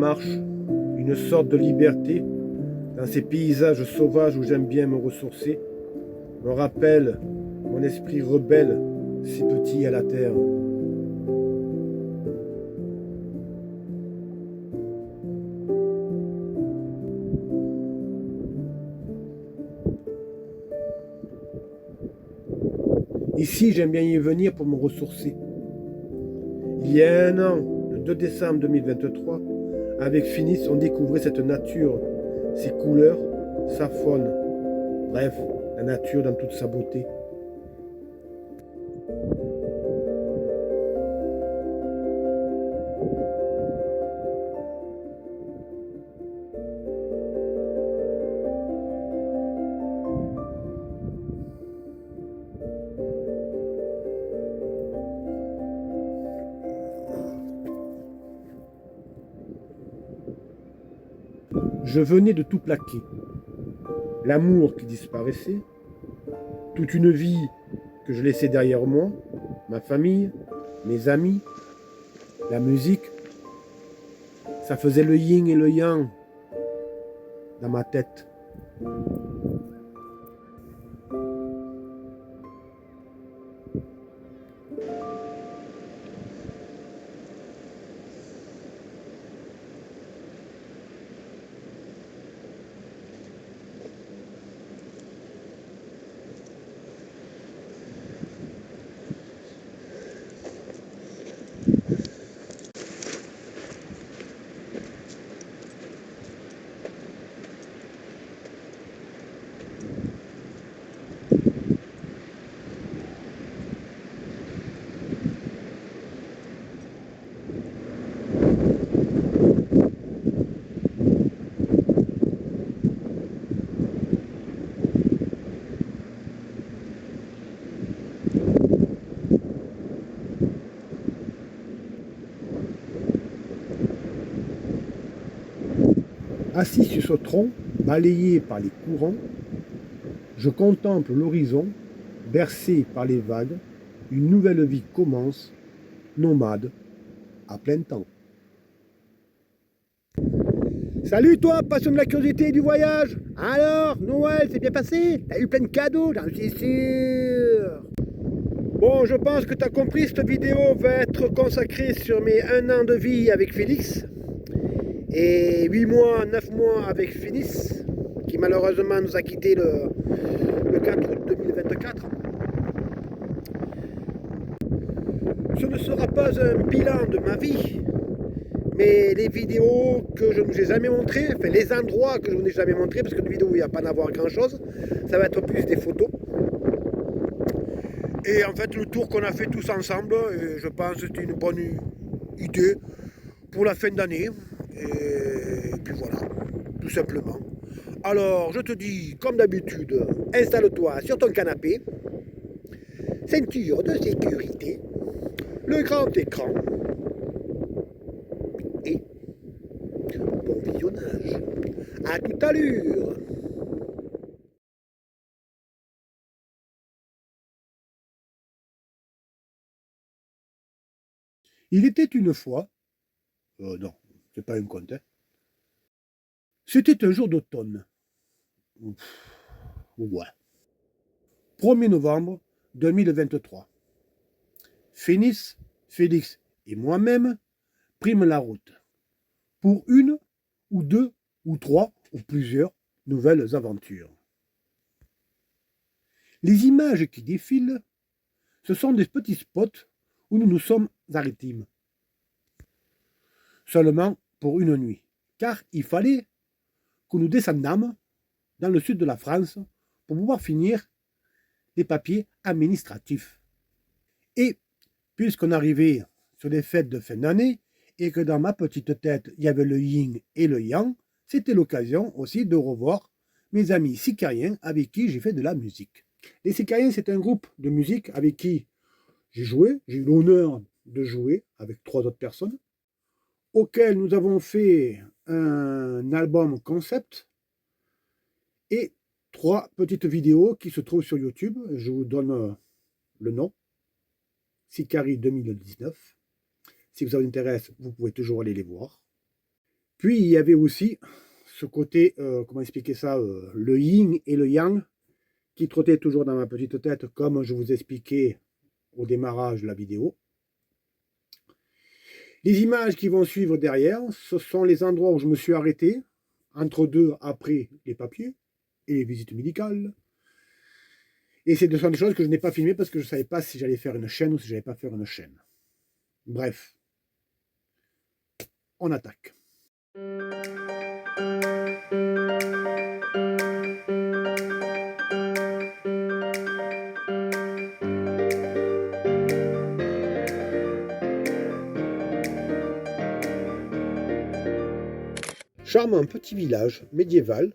marche, une sorte de liberté, dans ces paysages sauvages où j'aime bien me ressourcer, me rappelle mon esprit rebelle, si petit à la terre. Ici, j'aime bien y venir pour me ressourcer. Il y a un an, le 2 décembre 2023, avec Finis, on découvrait cette nature, ses couleurs, sa faune. Bref, la nature dans toute sa beauté. Je venais de tout plaquer. L'amour qui disparaissait, toute une vie que je laissais derrière moi, ma famille, mes amis, la musique, ça faisait le yin et le yang dans ma tête. Assis sur ce tronc, balayé par les courants, je contemple l'horizon, bercé par les vagues, une nouvelle vie commence, nomade, à plein temps. Salut toi, passion de la curiosité et du voyage. Alors, Noël, c'est bien passé? T'as eu plein de cadeaux, j'en suis sûr. Bon, je pense que tu as compris, cette vidéo va être consacrée sur mes 1 an de vie avec Félix et 8 mois, 9 mois avec Finis, qui malheureusement nous a quittés le 4 août 2024. Ce ne sera pas un bilan de ma vie, mais les vidéos que je ne vous ai jamais montrées, enfin les endroits que je ne vous ai jamais montrés, parce que de vidéos il n'y a pas à avoir grand chose, ça va être plus des photos. Et en fait le tour qu'on a fait tous ensemble, je pense que c'était une bonne idée pour la fin d'année. Et puis voilà, tout simplement. Alors je te dis, comme d'habitude, installe-toi sur ton canapé, ceinture de sécurité, le grand écran et bon visionnage. À toute allure. Il était une fois, non, c'est pas un conte, hein. C'était un jour d'automne. Ouais. 1er novembre 2023. Phénis, Félix et moi-même prîmes la route pour une ou deux ou trois ou plusieurs nouvelles aventures. Les images qui défilent, ce sont des petits spots où nous nous sommes arrêtés. Seulement pour une nuit, car il fallait que nous descendâmes dans le sud de la France pour pouvoir finir les papiers administratifs. Et puisqu'on arrivait sur les fêtes de fin d'année et que dans ma petite tête il y avait le yin et le yang, c'était l'occasion aussi de revoir mes amis sicariens avec qui j'ai fait de la musique. Les Sicariens, c'est un groupe de musique avec qui j'ai joué, j'ai eu l'honneur de jouer avec 3 autres personnes, auquel nous avons fait un album concept et 3 petites vidéos qui se trouvent sur YouTube. Je vous donne le nom, Sicari 2019. Si vous vous intéresse, vous pouvez toujours aller les voir. Puis il y avait aussi ce côté, comment expliquer ça, le yin et le yang, qui trottait toujours dans ma petite tête, comme je vous expliquais au démarrage de la vidéo. Les images qui vont suivre derrière, ce sont les endroits où je me suis arrêté, entre deux après les papiers et les visites médicales. Et ce sont des choses que je n'ai pas filmées parce que je ne savais pas si j'allais faire une chaîne ou si je n'allais pas faire une chaîne. Bref, on attaque. Charmant petit village médiéval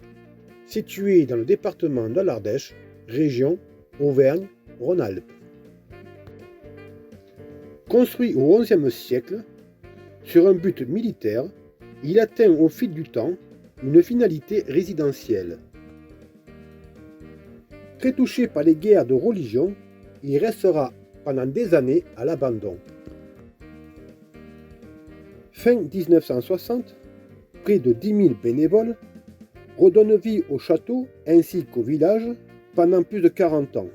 situé dans le département de l'Ardèche, région Auvergne-Rhône-Alpes. Construit au XIe siècle, sur un but militaire, il atteint au fil du temps une finalité résidentielle. Très touché par les guerres de religion, il restera pendant des années à l'abandon. Fin 1960, près de 10 000 bénévoles redonnent vie au château ainsi qu'au village pendant plus de 40 ans.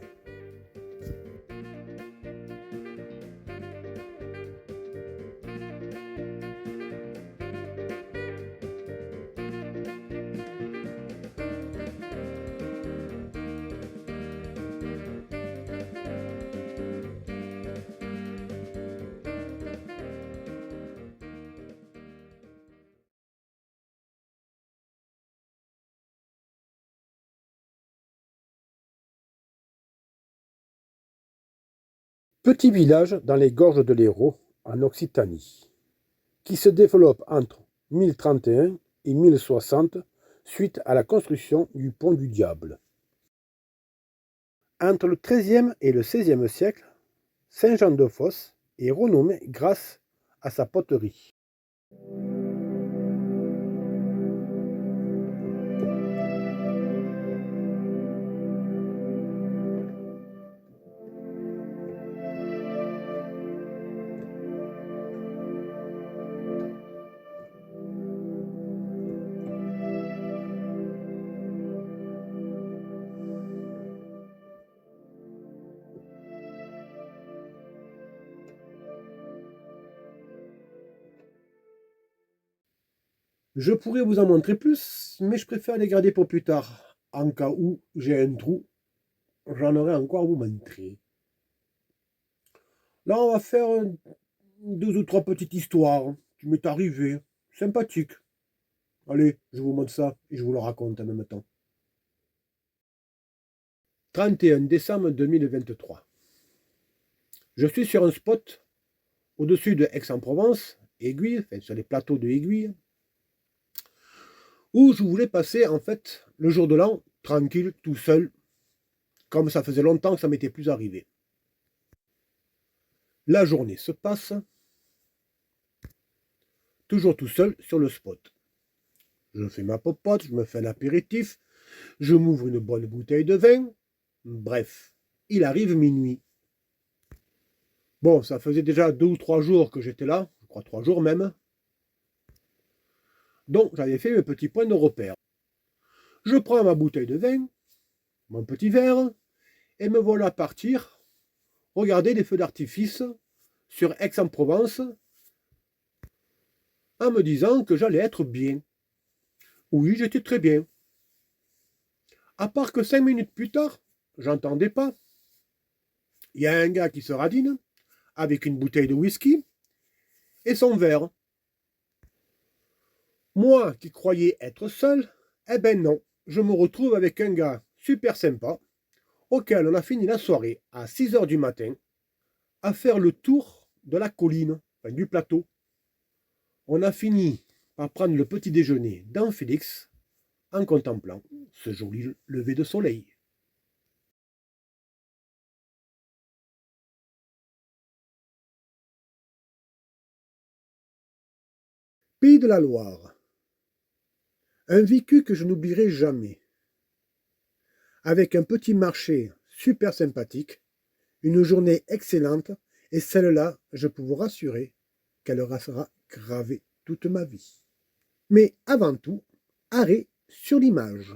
Petit village dans les gorges de l'Hérault, en Occitanie, qui se développe entre 1031 et 1060 suite à la construction du pont du Diable. Entre le XIIIe et le XVIe siècle, Saint-Jean-de-Fosse est renommé grâce à sa poterie. Je pourrais vous en montrer plus, mais je préfère les garder pour plus tard. En cas où j'ai un trou, j'en aurai encore à vous montrer. Là, on va faire deux ou trois petites histoires qui m'est arrivé. Sympathique. Allez, je vous montre ça et je vous le raconte en même temps. 31 décembre 2023. Je suis sur un spot au-dessus de Aix-en-Provence, Aiguille, enfin sur les plateaux de Aiguille, où je voulais passer en fait le jour de l'an, tranquille, tout seul, comme ça faisait longtemps que ça m'était plus arrivé. La journée se passe, toujours tout seul sur le spot. Je fais ma popote, je me fais l'apéritif, je m'ouvre une bonne bouteille de vin. Bref, il arrive minuit. Bon, ça faisait déjà 2 ou 3 jours que j'étais là, je crois 3 jours même. Donc j'avais fait mes petits points de repère. Je prends ma bouteille de vin, mon petit verre, et me voilà partir regarder les feux d'artifice sur Aix-en-Provence en me disant que j'allais être bien. Oui, j'étais très bien. À part que 5 minutes plus tard, j'entendais pas. Il y a un gars qui se radine avec une bouteille de whisky et son verre. Moi qui croyais être seul, eh ben non, je me retrouve avec un gars super sympa auquel on a fini la soirée à 6 h du matin à faire le tour de la colline, enfin, du plateau. On a fini par prendre le petit déjeuner dans Félix en contemplant ce joli lever de soleil. Pays de la Loire. Un vécu que je n'oublierai jamais. Avec un petit marché super sympathique, une journée excellente, et celle-là, je peux vous rassurer qu'elle restera gravée toute ma vie. Mais avant tout, arrêt sur l'image.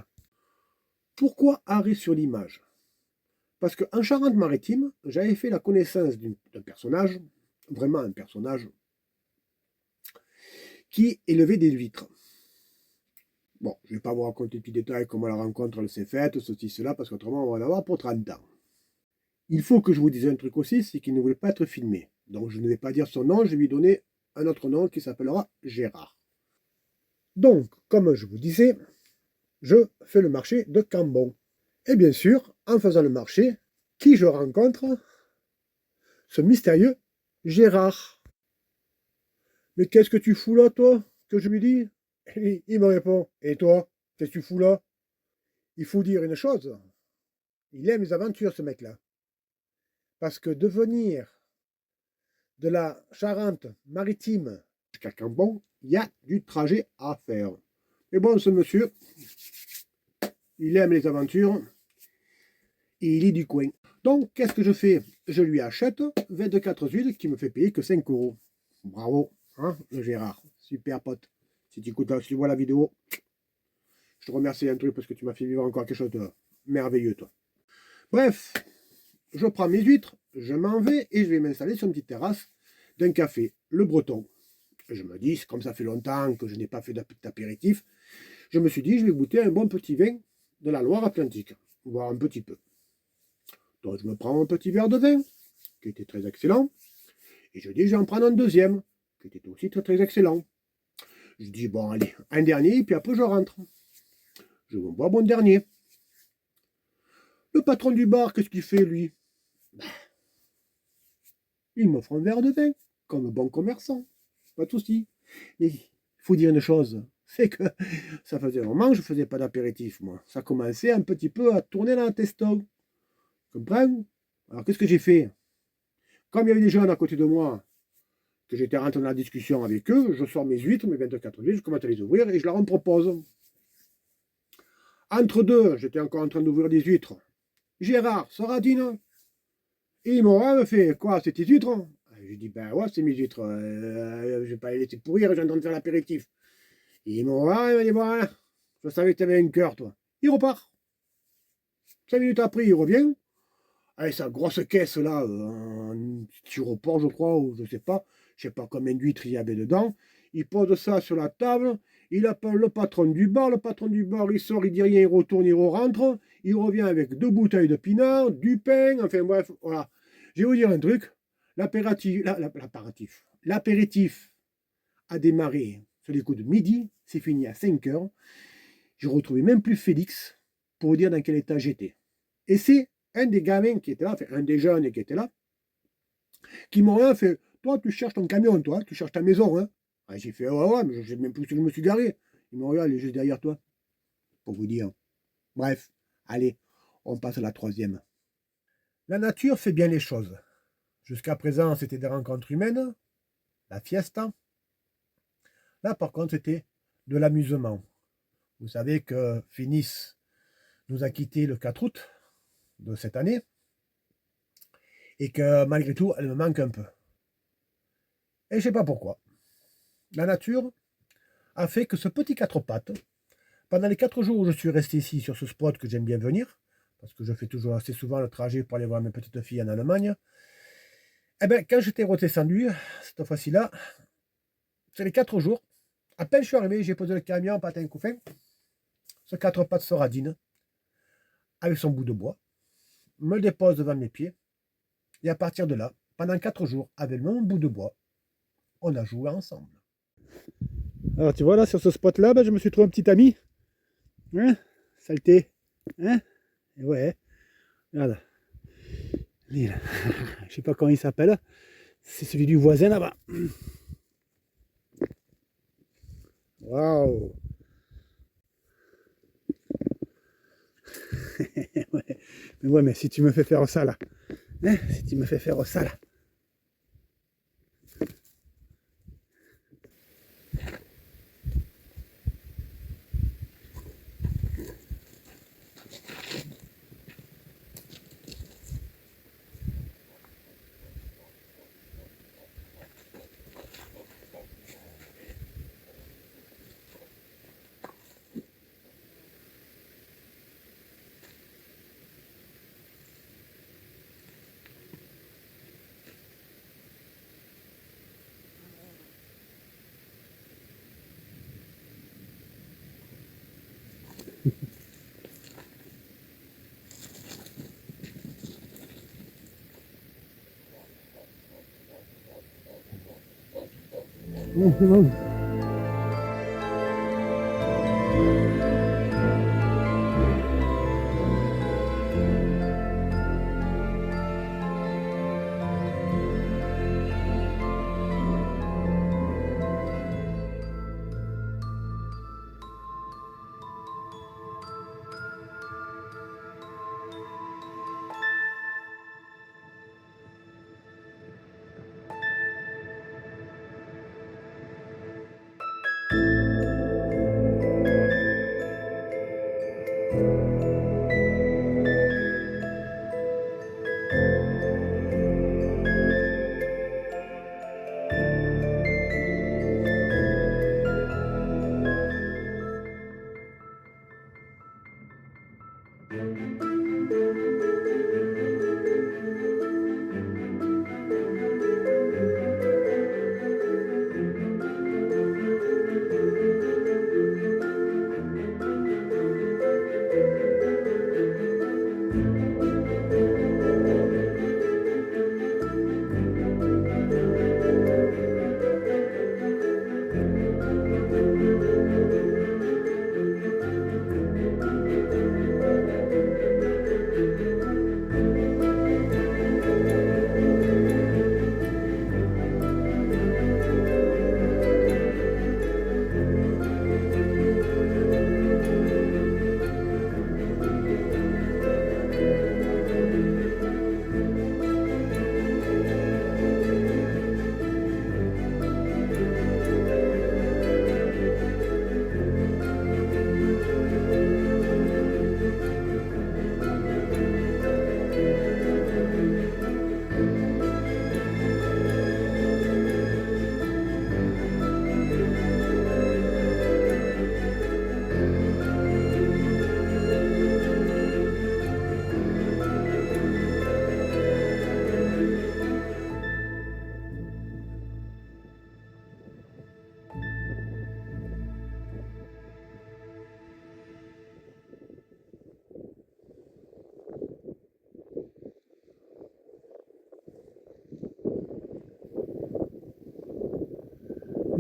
Pourquoi arrêt sur l'image? Parce qu'en Charente-Maritime, j'avais fait la connaissance d'un personnage, vraiment un personnage, qui élevait des huîtres. Bon, je ne vais pas vous raconter tout détail comment la rencontre elle s'est faite, ceci, cela, parce qu'autrement, on va en avoir pour 30 ans. Il faut que je vous dise un truc aussi, c'est qu'il ne voulait pas être filmé. Donc je ne vais pas dire son nom, je vais lui donner un autre nom qui s'appellera Gérard. Donc, comme je vous disais, je fais le marché de Cambon. Et bien sûr, en faisant le marché, qui je rencontre? Ce mystérieux Gérard. Mais qu'est-ce que tu fous là, toi? Que je lui dis? Et il me répond, et toi, qu'est-ce que tu fous là? Il faut dire une chose, il aime les aventures, ce mec-là. Parce que de venir de la Charente-Maritime jusqu'à Cambon, il y a du trajet à faire. Mais bon, ce monsieur, il aime les aventures et il est du coin. Donc, qu'est-ce que je fais? Je lui achète 24 huiles qui me fait payer que 5 euros. Bravo, hein, le Gérard. Super pote. Si tu écoutes, si tu vois la vidéo, je te remercie un truc parce que tu m'as fait vivre encore quelque chose de merveilleux, toi. Bref, je prends mes huîtres, je m'en vais et je vais m'installer sur une petite terrasse d'un café, le Breton. Je me dis, comme ça fait longtemps que je n'ai pas fait d'apéritif, je me suis dit, je vais goûter un bon petit vin de la Loire-Atlantique, voire un petit peu. Donc je me prends un petit verre de vin, qui était très excellent, et je dis, je vais en prendre un deuxième, qui était aussi très très excellent. Je dis, bon allez, un dernier, puis après je rentre. Je vais boire mon dernier. Le patron du bar, qu'est-ce qu'il fait, lui? Il m'offre un verre de vin, comme bon commerçant. Pas de souci. Mais il faut dire une chose, c'est que ça faisait un moment que je ne faisais pas d'apéritif, moi. Ça commençait un petit peu à tourner dans la testo. Comprends? Alors qu'est-ce que j'ai fait? Comme il y avait des jeunes à côté de moi, que j'étais rentré dans la discussion avec eux, je sors mes huîtres, mes 24 huîtres, je commence à les ouvrir et je leur en propose. Entre deux, j'étais encore en train d'ouvrir des huîtres. Gérard, Soradine. Et mon rêve me fait, quoi, c'est tes huîtres? Je lui dis, ben ouais, c'est mes huîtres. Je vais pas les laisser pourrir, je suis en train de faire l'apéritif. Et mon rêve, il m'a dit, bon, je savais que tu avais un cœur, toi. Il repart. 5 minutes après, il revient. Avec sa grosse caisse là, un styropor, je crois, ou je sais pas combien d'huîtres il y avait dedans. Il pose ça sur la table, il appelle le patron du bar, il sort, il dit rien, il retourne, il rentre, il revient avec 2 bouteilles de pinard, du pain, enfin bref, voilà. Je vais vous dire un truc, l'apéritif a démarré sur les coups de midi, c'est fini à 5 heures. Je ne retrouvais même plus Félix pour vous dire dans quel état j'étais. Et c'est un des gamins qui était là, enfin un des jeunes qui était là, qui m'ont fait, toi tu cherches ton camion, toi, tu cherches ta maison, hein. Ah, j'ai fait, ouais, ouais, mais je sais même plus où je me suis garé. Ils m'ont regardé, il est juste derrière toi, pour vous dire. Bref, allez, on passe à la troisième. La nature fait bien les choses. Jusqu'à présent, c'était des rencontres humaines, la fiesta. Là, par contre, c'était de l'amusement. Vous savez que Finis nous a quittés le 4 août de cette année et que malgré tout, elle me manque un peu. Et je ne sais pas pourquoi. La nature a fait que ce petit 4 pattes, pendant les 4 jours où je suis resté ici sur ce spot que j'aime bien venir, parce que je fais toujours assez souvent le trajet pour aller voir mes petites filles en Allemagne, eh bien, quand j'étais redescendu, cette fois-ci-là, c'est les 4 jours, à peine je suis arrivé, j'ai posé le camion, patin couffin, ce 4 pattes Soradine, avec son bout de bois, me le dépose devant mes pieds, et à partir de là, pendant 4 jours, avec mon bout de bois, on a joué ensemble. Alors tu vois là, sur ce spot-là, ben, je me suis trouvé un petit ami. Hein? Saleté. Hein? Et ouais. Regarde. Lui, là. Je sais pas comment il s'appelle. C'est celui du voisin là-bas. Waouh. Ouais. Mais ouais, mais si tu me fais faire ça là. Hein? Si tu me fais faire ça là. Bon, c'est bon.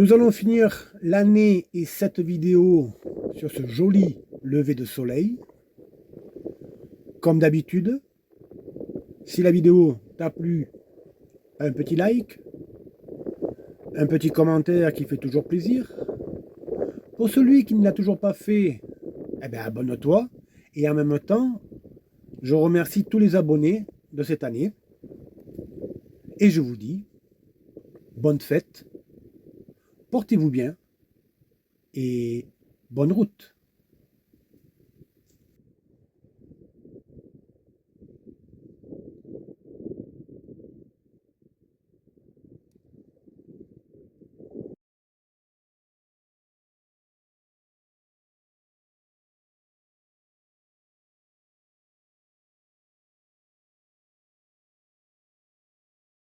Nous allons finir l'année et cette vidéo sur ce joli lever de soleil. Comme d'habitude, si la vidéo t'a plu, un petit like, un petit commentaire qui fait toujours plaisir. Pour celui qui ne l'a toujours pas fait, eh bien, abonne-toi. Et en même temps, je remercie tous les abonnés de cette année. Et je vous dis, bonne fête, portez-vous bien et bonne route.